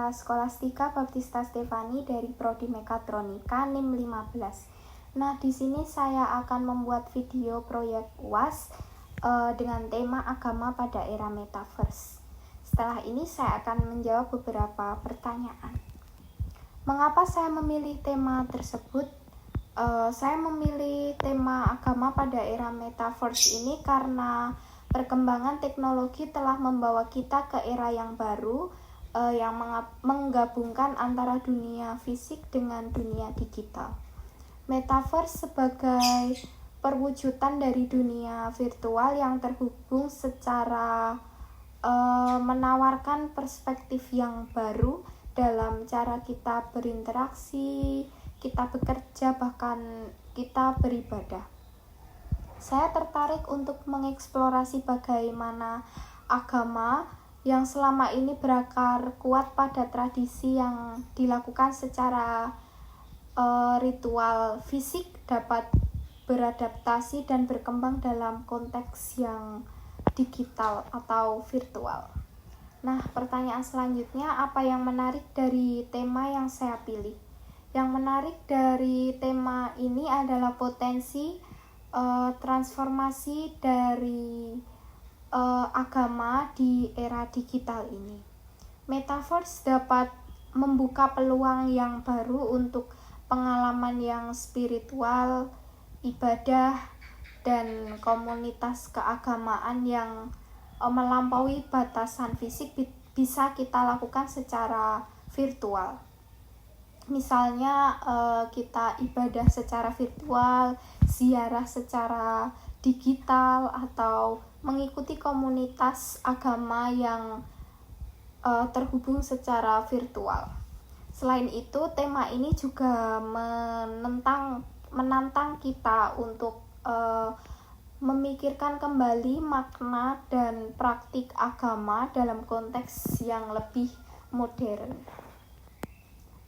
saya Skolastika Baptista Stefani dari Prodi Mekatronika NIM 15. Nah, di sini saya akan membuat video proyek UAS dengan tema agama pada era metaverse. Setelah ini saya akan menjawab beberapa pertanyaan. Mengapa saya memilih tema tersebut? Saya memilih tema agama pada era metaverse ini karena perkembangan teknologi telah membawa kita ke era yang baru yang menggabungkan antara dunia fisik dengan dunia digital. Metaverse sebagai perwujudan dari dunia virtual yang terhubung secara menawarkan perspektif yang baru dalam cara kita berinteraksi, kita bekerja, bahkan kita beribadah. Saya tertarik untuk mengeksplorasi bagaimana agama yang selama ini berakar kuat pada tradisi yang dilakukan secara ritual fisik dapat beradaptasi dan berkembang dalam konteks yang digital atau virtual. Nah, pertanyaan selanjutnya, apa yang menarik dari tema yang saya pilih? Yang menarik dari tema ini adalah potensi transformasi dari agama di era digital ini. Metaverse dapat membuka peluang yang baru untuk pengalaman yang spiritual, ibadah, dan komunitas keagamaan yang melampaui batasan fisik bisa kita lakukan secara virtual. Misalnya kita ibadah secara virtual, ziarah secara digital, atau mengikuti komunitas agama yang terhubung secara virtual. Selain itu, tema ini juga menantang kita untuk memikirkan kembali makna dan praktik agama dalam konteks yang lebih modern.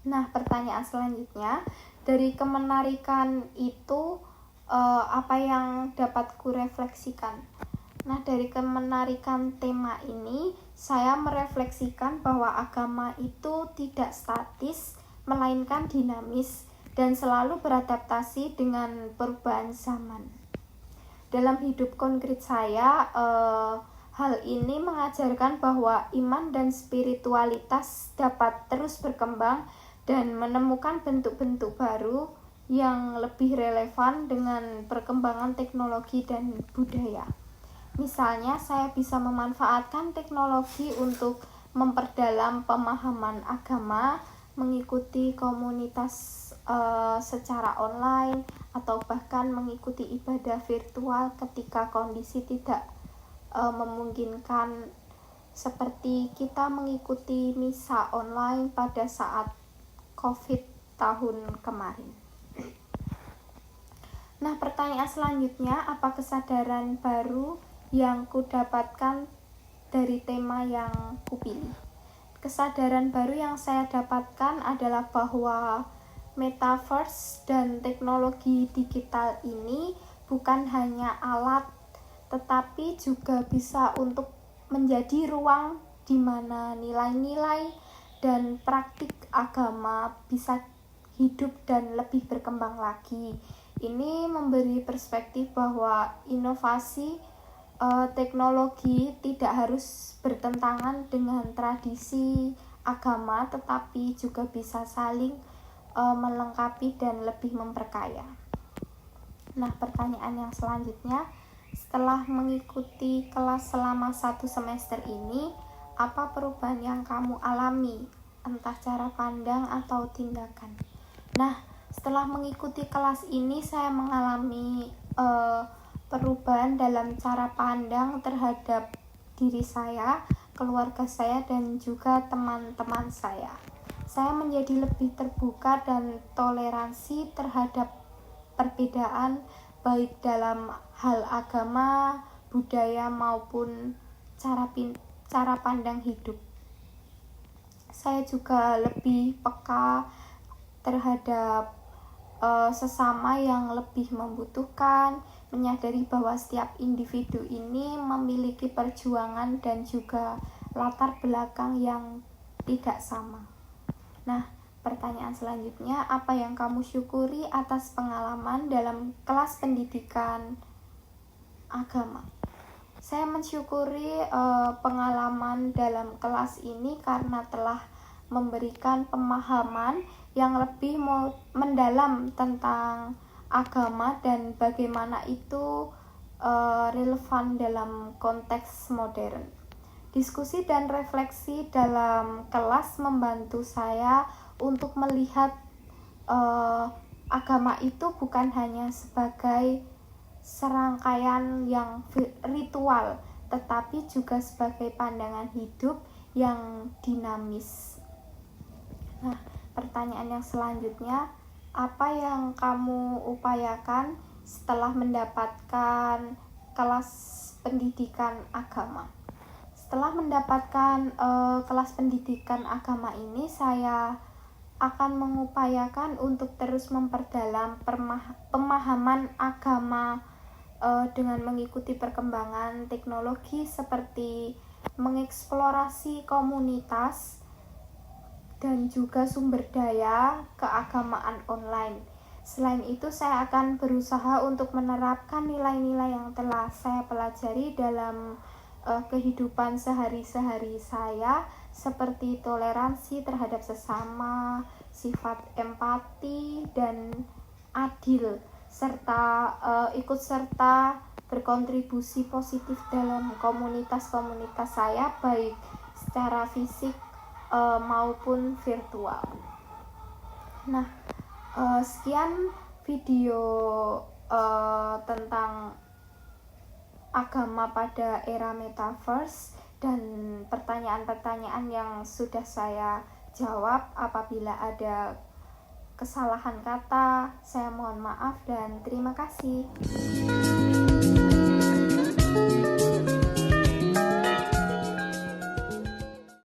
Nah, pertanyaan selanjutnya, dari kemenarikan itu apa yang dapat kurefleksikan? Nah, dari kemenarikan tema ini, saya merefleksikan bahwa agama itu tidak statis, melainkan dinamis dan selalu beradaptasi dengan perubahan zaman. Dalam hidup konkret saya, hal ini mengajarkan bahwa iman dan spiritualitas dapat terus berkembang dan menemukan bentuk-bentuk baru yang lebih relevan dengan perkembangan teknologi dan budaya. Misalnya, saya bisa memanfaatkan teknologi untuk memperdalam pemahaman agama, mengikuti komunitas secara online, atau bahkan mengikuti ibadah virtual ketika kondisi tidak memungkinkan, seperti kita mengikuti misa online pada saat COVID tahun kemarin. Nah, pertanyaan selanjutnya, apa kesadaran baru yang kudapatkan dari tema yang kupilih? Kesadaran baru yang saya dapatkan adalah bahwa metaverse dan teknologi digital ini bukan hanya alat, tetapi juga bisa untuk menjadi ruang di mana nilai-nilai dan praktik agama bisa hidup dan lebih berkembang lagi. Ini memberi perspektif bahwa inovasi teknologi tidak harus bertentangan dengan tradisi agama, tetapi juga bisa saling melengkapi dan lebih memperkaya. Nah, pertanyaan yang selanjutnya, setelah mengikuti kelas selama 1 semester ini, apa perubahan yang kamu alami, entah cara pandang atau tindakan? Nah, setelah mengikuti kelas ini, saya mengalami perubahan dalam cara pandang terhadap diri saya, keluarga saya, dan juga teman-teman saya. Saya menjadi lebih terbuka dan toleransi terhadap perbedaan, baik dalam hal agama, budaya, maupun cara pandang hidup. Saya juga lebih peka terhadap sesama yang lebih membutuhkan, menyadari bahwa setiap individu ini memiliki perjuangan dan juga latar belakang yang tidak sama. Nah, pertanyaan selanjutnya, apa yang kamu syukuri atas pengalaman dalam kelas pendidikan agama? Saya mensyukuri pengalaman dalam kelas ini karena telah memberikan pemahaman yang lebih mendalam tentang agama dan bagaimana itu relevan dalam konteks modern. Diskusi dan refleksi dalam kelas membantu saya untuk melihat agama itu bukan hanya sebagai serangkaian yang ritual, tetapi juga sebagai pandangan hidup yang dinamis. Nah, pertanyaan yang selanjutnya, apa yang kamu upayakan setelah mendapatkan kelas pendidikan agama? Setelah mendapatkan kelas pendidikan agama ini, saya akan mengupayakan untuk terus memperdalam pemahaman agama dengan mengikuti perkembangan teknologi seperti mengeksplorasi komunitas dan juga sumber daya keagamaan online. Selain itu, saya akan berusaha untuk menerapkan nilai-nilai yang telah saya pelajari dalam kehidupan sehari-hari saya, seperti toleransi terhadap sesama, sifat empati dan adil, serta ikut serta berkontribusi positif dalam komunitas-komunitas saya, baik secara fisik maupun virtual. Nah, sekian video tentang agama pada era metaverse dan pertanyaan-pertanyaan yang sudah saya jawab. Apabila ada kesalahan kata, saya mohon maaf dan terima kasih.